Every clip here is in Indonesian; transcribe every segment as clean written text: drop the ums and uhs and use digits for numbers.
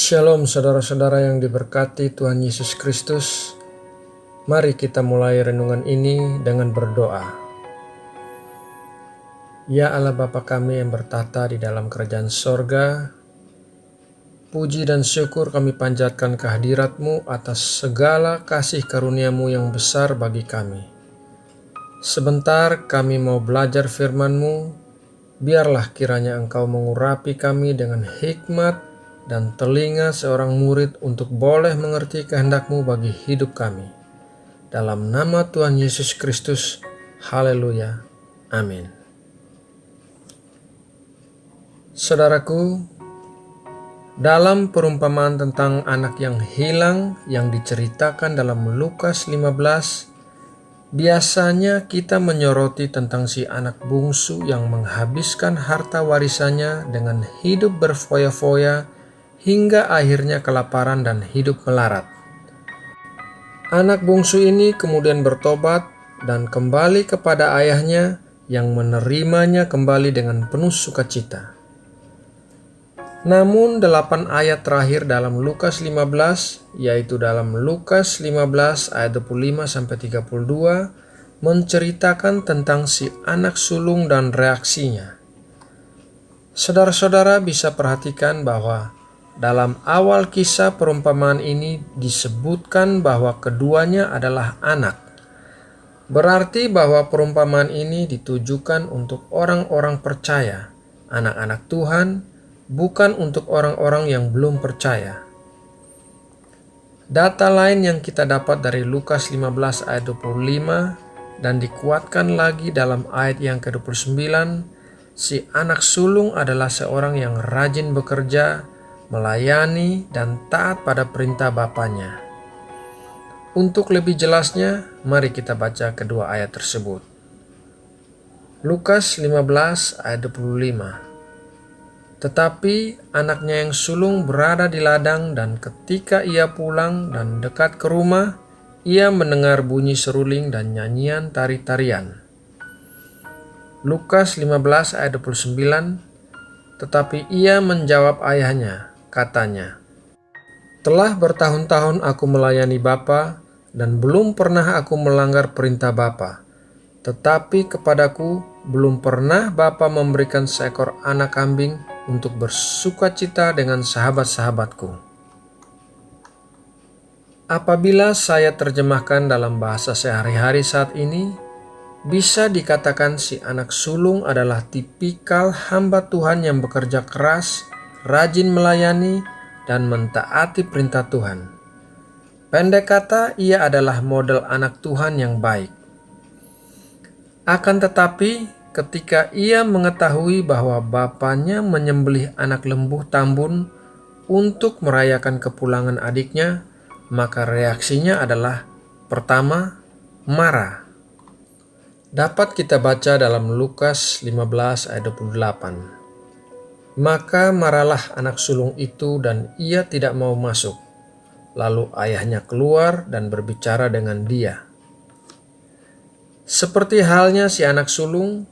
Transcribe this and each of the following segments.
Shalom saudara-saudara yang diberkati Tuhan Yesus Kristus. Mari kita mulai renungan ini dengan berdoa. Ya Allah Bapa kami yang bertata di dalam kerajaan sorga, puji dan syukur kami panjatkan kehadirat-Mu atas segala kasih karunia-Mu yang besar bagi kami. Sebentar kami mau belajar firman-Mu, biarlah kiranya Engkau mengurapi kami dengan hikmat dan telinga seorang murid untuk boleh mengerti kehendak-Mu bagi hidup kami. Dalam nama Tuhan Yesus Kristus, haleluya, amin. Saudaraku, dalam perumpamaan tentang anak yang hilang yang diceritakan dalam Lukas 15, biasanya kita menyoroti tentang si anak bungsu yang menghabiskan harta warisannya dengan hidup berfoya-foya hingga akhirnya kelaparan dan hidup melarat. Anak bungsu ini kemudian bertobat dan kembali kepada ayahnya yang menerimanya kembali dengan penuh sukacita. Namun 8 ayat terakhir dalam Lukas 15, yaitu dalam Lukas 15 ayat 25-32, menceritakan tentang si anak sulung dan reaksinya. Saudara-saudara bisa perhatikan bahwa dalam awal kisah perumpamaan ini disebutkan bahwa keduanya adalah anak. Berarti bahwa perumpamaan ini ditujukan untuk orang-orang percaya, anak-anak Tuhan, bukan untuk orang-orang yang belum percaya. Data lain yang kita dapat dari Lukas 15 ayat 25 dan dikuatkan lagi dalam ayat yang ke-29, si anak sulung adalah seorang yang rajin bekerja, melayani, dan taat pada perintah bapaknya. Untuk lebih jelasnya, mari kita baca kedua ayat tersebut. Lukas 15 ayat 25. Tetapi anaknya yang sulung berada di ladang, dan ketika ia pulang dan dekat ke rumah, ia mendengar bunyi seruling dan nyanyian tari-tarian. Lukas 15 ayat 29. Tetapi ia menjawab ayahnya, katanya, "Telah bertahun-tahun aku melayani Bapa, dan belum pernah aku melanggar perintah Bapa. Tetapi kepadaku belum pernah Bapa memberikan seekor anak kambing untuk bersukacita dengan sahabat-sahabatku." Apabila saya terjemahkan dalam bahasa sehari-hari saat ini, bisa dikatakan si anak sulung adalah tipikal hamba Tuhan yang bekerja keras, rajin melayani, dan mentaati perintah Tuhan. Pendek kata, ia adalah model anak Tuhan yang baik. Akan tetapi, ketika ia mengetahui bahwa bapaknya menyembelih anak lembu tambun untuk merayakan kepulangan adiknya, maka reaksinya adalah, pertama, marah. Dapat kita baca dalam Lukas 15 ayat 28. Maka marahlah anak sulung itu dan ia tidak mau masuk. Lalu ayahnya keluar dan berbicara dengan dia. Seperti halnya si anak sulung,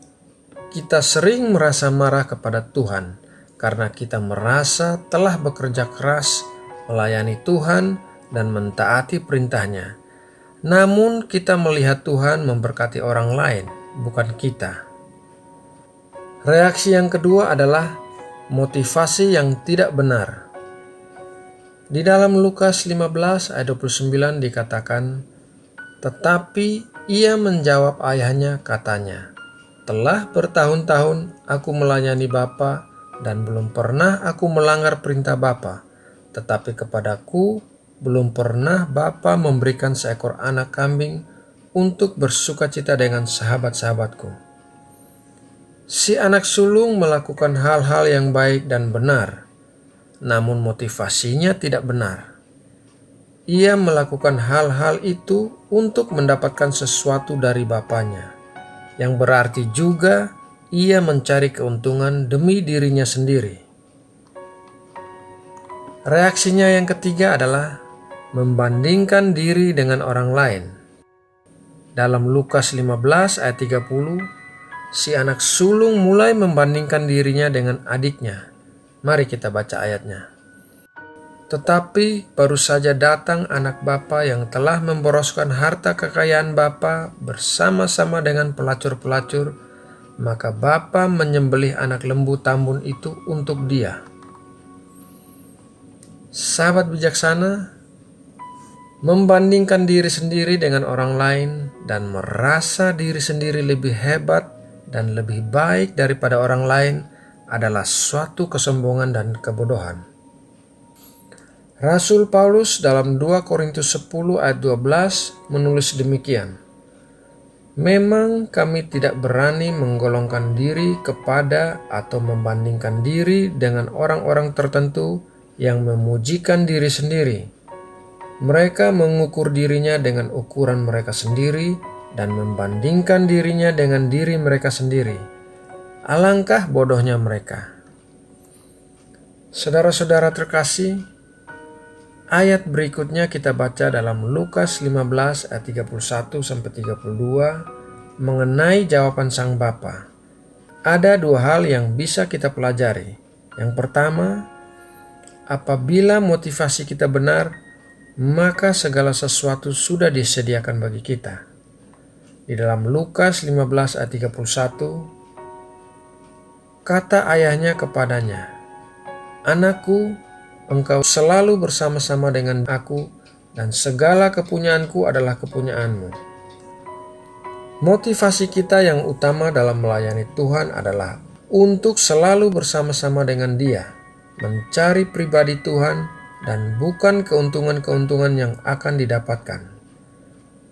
kita sering merasa marah kepada Tuhan karena kita merasa telah bekerja keras, melayani Tuhan, dan mentaati perintahnya. Namun kita melihat Tuhan memberkati orang lain, bukan kita. Reaksi yang kedua adalah motivasi yang tidak benar. Di dalam Lukas 15 ayat 29 dikatakan, "Tetapi ia menjawab ayahnya, katanya, telah bertahun-tahun aku melayani Bapa, dan belum pernah aku melanggar perintah Bapa. Tetapi kepadaku belum pernah Bapa memberikan seekor anak kambing untuk bersukacita dengan sahabat-sahabatku." Si anak sulung melakukan hal-hal yang baik dan benar, namun motivasinya tidak benar. Ia melakukan hal-hal itu untuk mendapatkan sesuatu dari bapaknya, yang berarti juga ia mencari keuntungan demi dirinya sendiri. Reaksinya yang ketiga adalah membandingkan diri dengan orang lain. Dalam Lukas 15 ayat 30, si anak sulung mulai membandingkan dirinya dengan adiknya. Mari kita baca ayatnya. Tetapi baru saja datang anak bapa yang telah memboroskan harta kekayaan bapa bersama-sama dengan pelacur-pelacur, maka bapa menyembelih anak lembu tambun itu untuk dia. Sahabat bijaksana, membandingkan diri sendiri dengan orang lain dan merasa diri sendiri lebih hebat dan lebih baik daripada orang lain adalah suatu kesombongan dan kebodohan. Rasul Paulus dalam 2 Korintus 10 ayat 12 menulis demikian, "Memang kami tidak berani menggolongkan diri kepada atau membandingkan diri dengan orang-orang tertentu yang memujikan diri sendiri. Mereka mengukur dirinya dengan ukuran mereka sendiri dan membandingkan dirinya dengan diri mereka sendiri. Alangkah bodohnya mereka." Saudara-saudara terkasih, ayat berikutnya kita baca dalam Lukas 15 ayat 31-32 mengenai jawaban sang bapa. Ada dua hal yang bisa kita pelajari. Yang pertama, apabila motivasi kita benar, maka segala sesuatu sudah disediakan bagi kita. Di dalam Lukas 15 ayat 31, kata ayahnya kepadanya, "Anakku, engkau selalu bersama-sama dengan aku, dan segala kepunyaanku adalah kepunyaanmu." Motivasi kita yang utama dalam melayani Tuhan adalah untuk selalu bersama-sama dengan Dia, mencari pribadi Tuhan, dan bukan keuntungan-keuntungan yang akan didapatkan.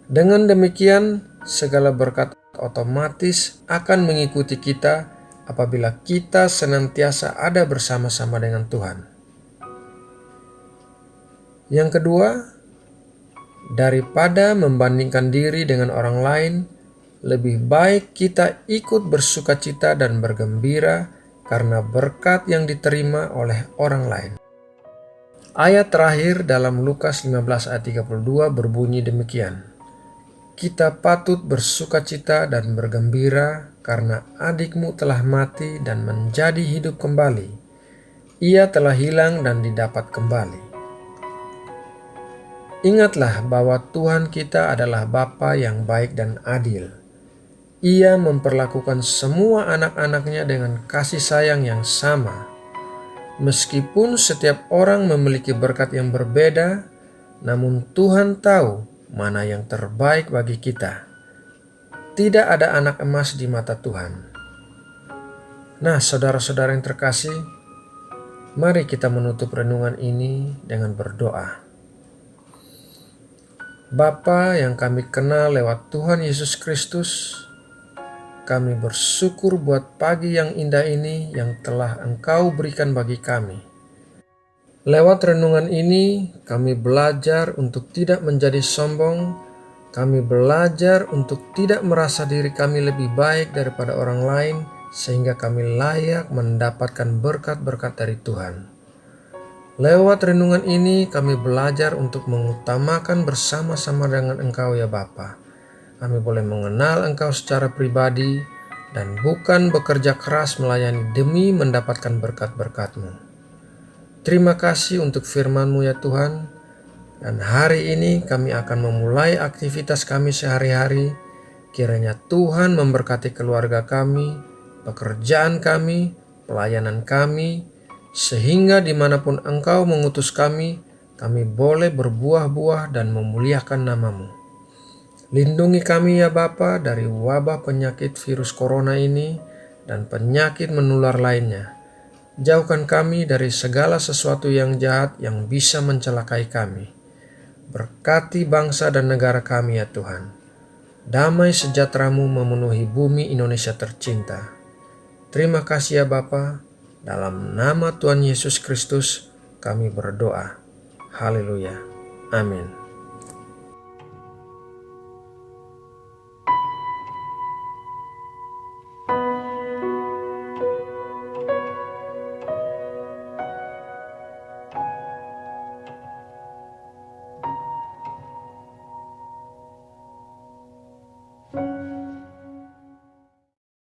Dengan demikian, segala berkat otomatis akan mengikuti kita apabila kita senantiasa ada bersama-sama dengan Tuhan. Yang kedua, daripada membandingkan diri dengan orang lain, lebih baik kita ikut bersukacita dan bergembira karena berkat yang diterima oleh orang lain. Ayat terakhir dalam Lukas 15 ayat 32 berbunyi demikian, "Kita patut bersukacita dan bergembira karena adikmu telah mati dan menjadi hidup kembali. Ia telah hilang dan didapat kembali." Ingatlah bahwa Tuhan kita adalah Bapa yang baik dan adil. Ia memperlakukan semua anak-anaknya dengan kasih sayang yang sama. Meskipun setiap orang memiliki berkat yang berbeda, namun Tuhan tahu mana yang terbaik bagi kita. Tidak ada anak emas di mata Tuhan. Nah, saudara-saudara yang terkasih, mari kita menutup renungan ini dengan berdoa. Bapa yang kami kenal lewat Tuhan Yesus Kristus, kami bersyukur buat pagi yang indah ini yang telah Engkau berikan bagi kami. Lewat renungan ini, kami belajar untuk tidak menjadi sombong, kami belajar untuk tidak merasa diri kami lebih baik daripada orang lain, sehingga kami layak mendapatkan berkat-berkat dari Tuhan. Lewat renungan ini kami belajar untuk mengutamakan bersama-sama dengan Engkau ya Bapa. Kami boleh mengenal Engkau secara pribadi dan bukan bekerja keras melayani demi mendapatkan berkat-berkat-Mu. Terima kasih untuk firman-Mu ya Tuhan. Dan hari ini kami akan memulai aktivitas kami sehari-hari. Kiranya Tuhan memberkati keluarga kami, pekerjaan kami, pelayanan kami, sehingga dimanapun Engkau mengutus kami boleh berbuah-buah dan memuliakan nama-Mu. Lindungi kami ya Bapa dari wabah penyakit virus corona ini dan penyakit menular lainnya. Jauhkan kami dari segala sesuatu yang jahat yang bisa mencelakai kami. Berkati bangsa dan negara kami ya Tuhan. Damai sejahtera-Mu memenuhi bumi Indonesia tercinta. Terima kasih ya Bapa. Dalam nama Tuhan Yesus Kristus kami berdoa. Haleluya. Amin.